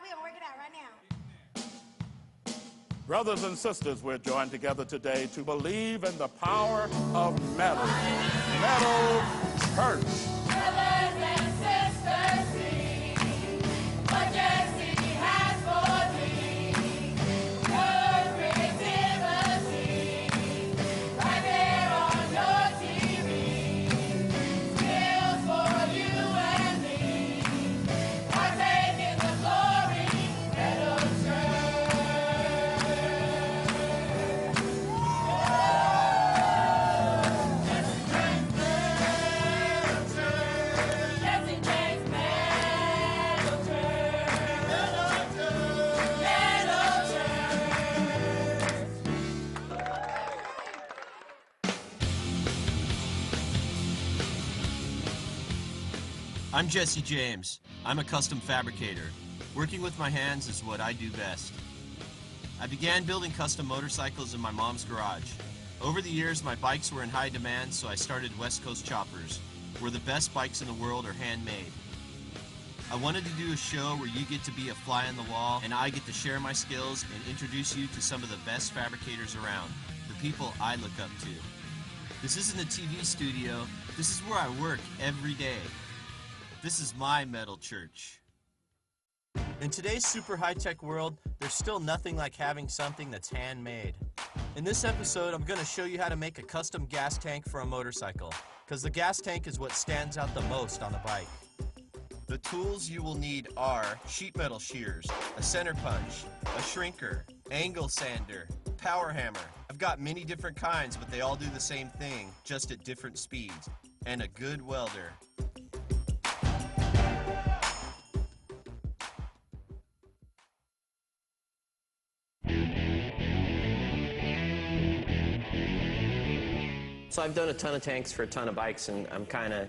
right, we're gonna work it out right now. Brothers and sisters, we're joined together today to believe in the power of metal. Metal Church. Brothers and sisters, sing what Jesse has for thee. Your creativity, right there on your TV. Skills for you and me, partake in the glory, Metal Church. Jesse James Metal Church. Metal I'm Jesse James. I'm a custom fabricator. Working with my hands is what I do best. I began building custom motorcycles in my mom's garage. Over the years, my bikes were in high demand, so I started West Coast Choppers, where the best bikes in the world are handmade. I wanted to do a show where you get to be a fly on the wall, and I get to share my skills and introduce you to some of the best fabricators around, the people I look up to. This isn't a TV studio, this is where I work every day. This is my metal church. In today's super high-tech world, there's still nothing like having something that's handmade. In this episode, I'm going to show you how to make a custom gas tank for a motorcycle, because the gas tank is what stands out the most on the bike. The tools you will need are sheet metal shears, a center punch, a shrinker, angle sander, power hammer. I've got many different kinds, but they all do the same thing, just at different speeds, and a good welder. So I've done a ton of tanks for a ton of bikes, and I'm kind of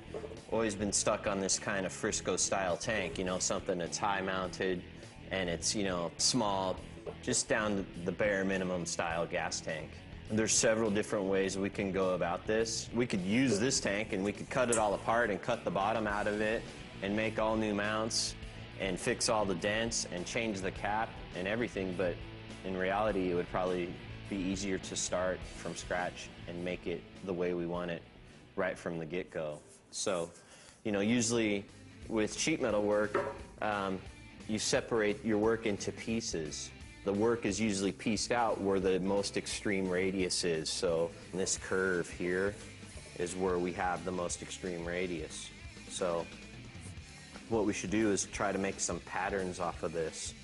always been stuck on this kind of Frisco style tank, you know, something that's high mounted and it's, you know, small, just down to the bare minimum style gas tank. And there's several different ways we can go about this. We could use this tank and we could cut it all apart and cut the bottom out of it and make all new mounts and fix all the dents and change the cap and everything, but in reality it would probably be easier to start from scratch and make it the way we want it right from the get-go. So, you know, usually with sheet metal work, you separate your work into pieces. The work is usually pieced out where the most extreme radius is. So this curve here is where we have the most extreme radius. So what we should do is try to make some patterns off of this.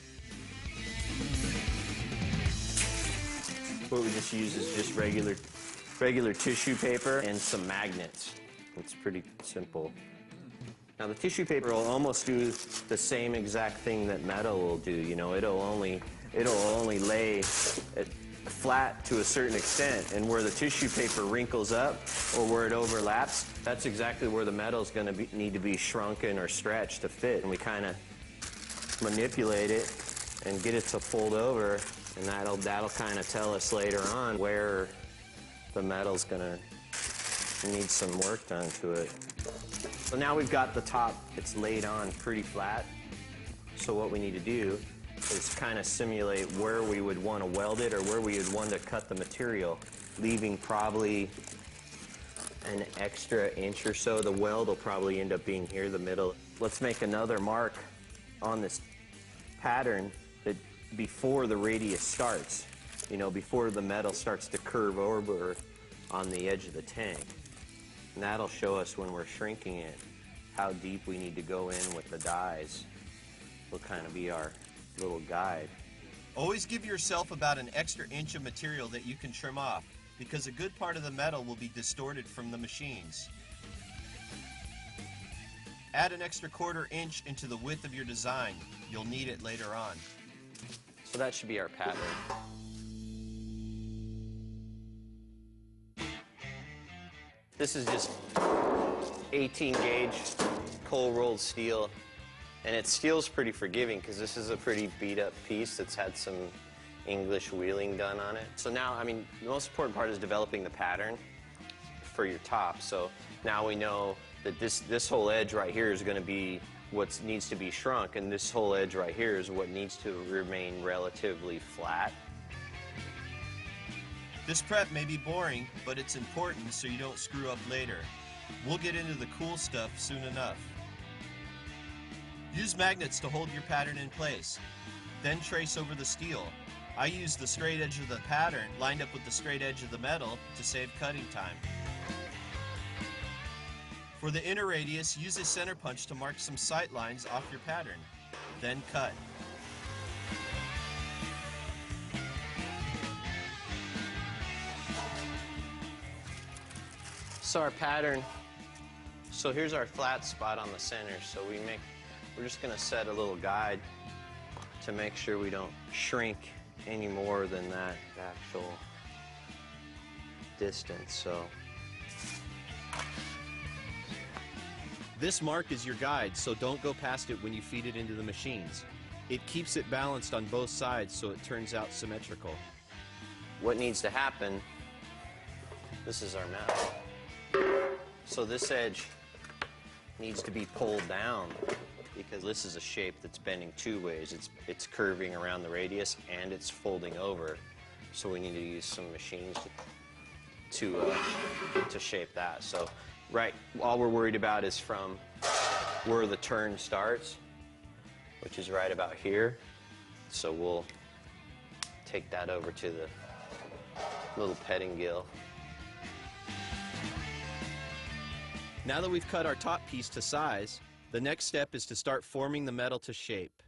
What we just use is just regular tissue paper and some magnets. It's pretty simple. Now the tissue paper will almost do the same exact thing that metal will do. You know, it'll only lay it flat to a certain extent, and where the tissue paper wrinkles up or where it overlaps, that's exactly where the metal's going to need to be shrunken or stretched to fit. And we kind of manipulate it and get it to fold over. And that'll kind of tell us later on where the metal's gonna need some work done to it. So now we've got the top, it's laid on pretty flat. So what we need to do is kind of simulate where we would want to weld it or where we would want to cut the material, leaving probably an extra inch or so. The weld will probably end up being here, the middle. Let's make another mark on this pattern that before the radius starts, you know, before the metal starts to curve over on the edge of the tank. And that'll show us when we're shrinking it how deep we need to go in with the dies. Will kind of be our little guide. Always give yourself about an extra inch of material that you can trim off, because a good part of the metal will be distorted from the machines. Add an extra quarter inch into the width of your design. You'll need it later on. So that should be our pattern. This is just 18 gauge cold rolled steel, and steel's pretty forgiving because this is a pretty beat up piece that's had some English wheeling done on it. So now, I mean, the most important part is developing the pattern for your top. So now we know that this whole edge right here is going to be what needs to be shrunk, and this whole edge right here is what needs to remain relatively flat. This prep may be boring, but it's important so you don't screw up later. We'll get into the cool stuff soon enough. Use magnets to hold your pattern in place. Then trace over the steel. I use the straight edge of the pattern lined up with the straight edge of the metal to save cutting time. For the inner radius, use a center punch to mark some sight lines off your pattern. Then cut. So our pattern, so here's our flat spot on the center. So we're just gonna set a little guide to make sure we don't shrink any more than that actual distance. So this mark is your guide, so don't go past it when you feed it into the machines. It keeps it balanced on both sides so it turns out symmetrical. what needs to happen, this is our metal. So this edge needs to be pulled down because this is a shape that's bending two ways. It's curving around the radius and it's folding over. So we need to use some machines to shape that. So all we're worried about is from where the turn starts, which is right about here. So we'll take that over to the little petting gill. Now that we've cut our top piece to size, the next step is to start forming the metal to shape.